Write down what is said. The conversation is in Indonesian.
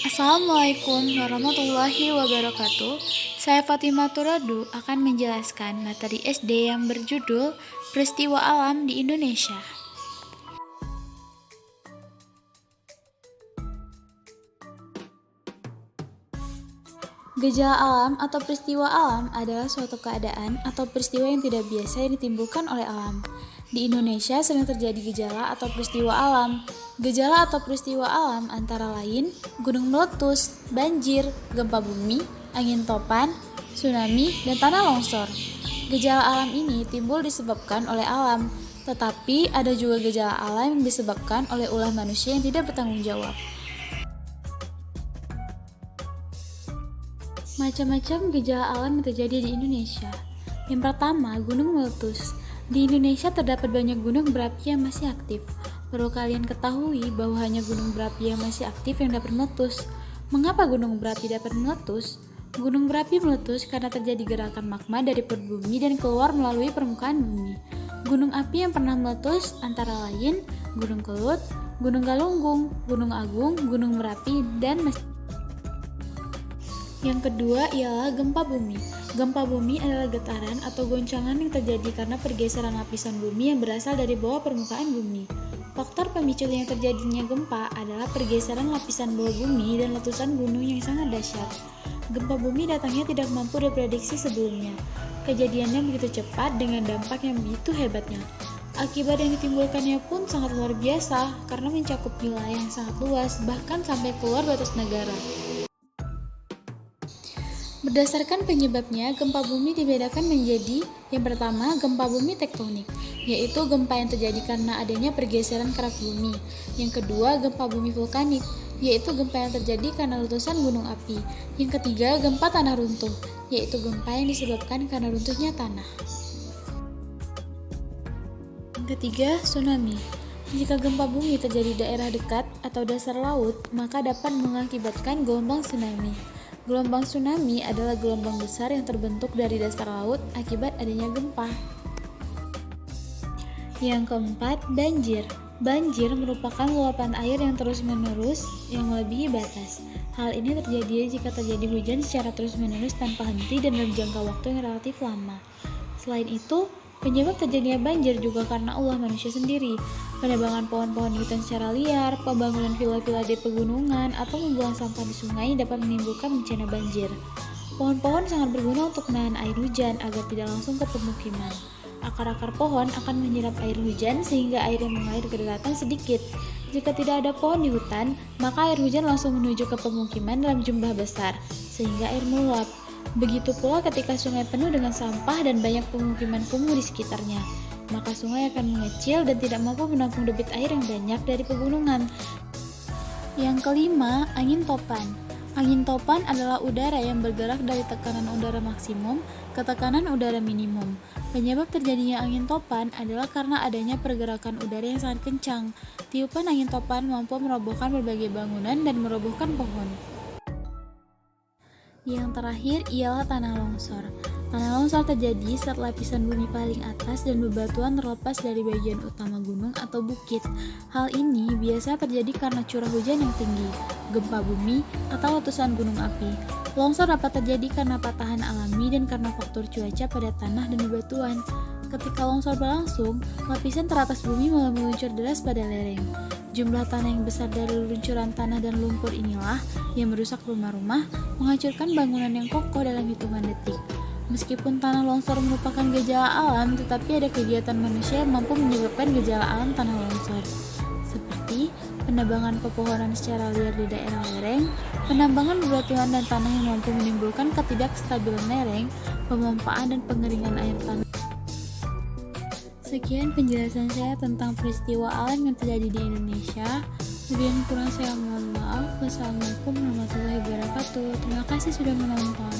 Assalamualaikum warahmatullahi wabarakatuh. Saya Fatimah Turadu akan menjelaskan materi SD yang berjudul Peristiwa Alam di Indonesia. Gejala alam atau peristiwa alam adalah suatu keadaan atau peristiwa yang tidak biasa yang ditimbulkan oleh alam. Di Indonesia sering terjadi gejala atau peristiwa alam. Gejala atau peristiwa alam antara lain gunung meletus, banjir, gempa bumi, angin topan, tsunami, dan tanah longsor. Gejala alam ini timbul disebabkan oleh alam, tetapi ada juga gejala alam yang disebabkan oleh ulah manusia yang tidak bertanggung jawab. Macam-macam gejala alam yang terjadi di Indonesia. Yang pertama, gunung meletus. Di Indonesia terdapat banyak gunung berapi yang masih aktif. Perlu kalian ketahui bahwa hanya gunung berapi yang masih aktif yang dapat meletus. Mengapa gunung berapi dapat meletus? Gunung berapi meletus karena terjadi gerakan magma dari perut bumi dan keluar melalui permukaan bumi. Gunung api yang pernah meletus antara lain Gunung Kelut, Gunung Galunggung, Gunung Agung, Gunung Merapi, dan Yang kedua ialah gempa bumi. Gempa bumi adalah getaran atau goncangan yang terjadi karena pergeseran lapisan bumi yang berasal dari bawah permukaan bumi. Faktor pemicu yang terjadinya gempa adalah pergeseran lapisan bawah bumi dan letusan gunung yang sangat dahsyat. Gempa bumi datangnya tidak mampu diprediksi sebelumnya. Kejadiannya begitu cepat dengan dampak yang begitu hebatnya. Akibat yang ditimbulkannya pun sangat luar biasa karena mencakup wilayah yang sangat luas, bahkan sampai keluar batas negara. Berdasarkan penyebabnya, gempa bumi dibedakan menjadi yang pertama, gempa bumi tektonik, yaitu gempa yang terjadi karena adanya pergeseran kerak bumi. Yang kedua, gempa bumi vulkanik, yaitu gempa yang terjadi karena letusan gunung api. Yang ketiga, gempa tanah runtuh, yaitu gempa yang disebabkan karena runtuhnya tanah. Yang ketiga, tsunami. Jika gempa bumi terjadi di daerah dekat atau dasar laut, maka dapat mengakibatkan gelombang tsunami. Gelombang tsunami adalah gelombang besar yang terbentuk dari dasar laut akibat adanya gempa. Yang keempat, banjir. Banjir merupakan luapan air yang terus-menerus yang melebihi batas. Hal ini terjadi jika terjadi hujan secara terus-menerus tanpa henti dan dalam jangka waktu yang relatif lama. Selain itu, penyebab terjadinya banjir juga karena ulah manusia sendiri. Penebangan pohon-pohon di hutan secara liar, pembangunan villa-villa di pegunungan, atau membuang sampah di sungai dapat menimbulkan bencana banjir. Pohon-pohon sangat berguna untuk menahan air hujan agar tidak langsung ke pemukiman. Akar-akar pohon akan menyerap air hujan sehingga air yang mengalir ke daratan sedikit. Jika tidak ada pohon di hutan, maka air hujan langsung menuju ke pemukiman dalam jumlah besar, sehingga air meluap. Begitu pula ketika sungai penuh dengan sampah dan banyak pemukiman kumuh di sekitarnya, maka sungai akan mengecil dan tidak mampu menampung debit air yang banyak dari pegunungan. Yang kelima, angin topan. Angin topan adalah udara yang bergerak dari tekanan udara maksimum ke tekanan udara minimum. Penyebab terjadinya angin topan adalah karena adanya pergerakan udara yang sangat kencang. Tiupan angin topan mampu merobohkan berbagai bangunan dan merobohkan pohon. Yang terakhir ialah tanah longsor. Tanah longsor terjadi saat lapisan bumi paling atas dan bebatuan terlepas dari bagian utama gunung atau bukit. Hal ini biasa terjadi karena curah hujan yang tinggi, gempa bumi, atau letusan gunung api. Longsor dapat terjadi karena patahan alami dan karena faktor cuaca pada tanah dan bebatuan. Ketika longsor berlangsung, lapisan teratas bumi mulai meluncur deras pada lereng. Jumlah tanah yang besar dari luncuran tanah dan lumpur inilah yang merusak rumah-rumah, menghancurkan bangunan yang kokoh dalam hitungan detik. Meskipun tanah longsor merupakan gejala alam, tetapi ada kegiatan manusia yang mampu menyebabkan gejala alam tanah longsor, seperti penebangan pepohonan secara liar di daerah lereng, penambangan bebatuan dan tanah yang mampu menimbulkan ketidakstabilan lereng, pemompaan dan pengeringan air tanah. Sekian penjelasan saya tentang peristiwa alam yang terjadi di Indonesia. Lebih dan kurang saya mohon maaf. Wassalamualaikum warahmatullahi wabarakatuh. Terima kasih sudah menonton.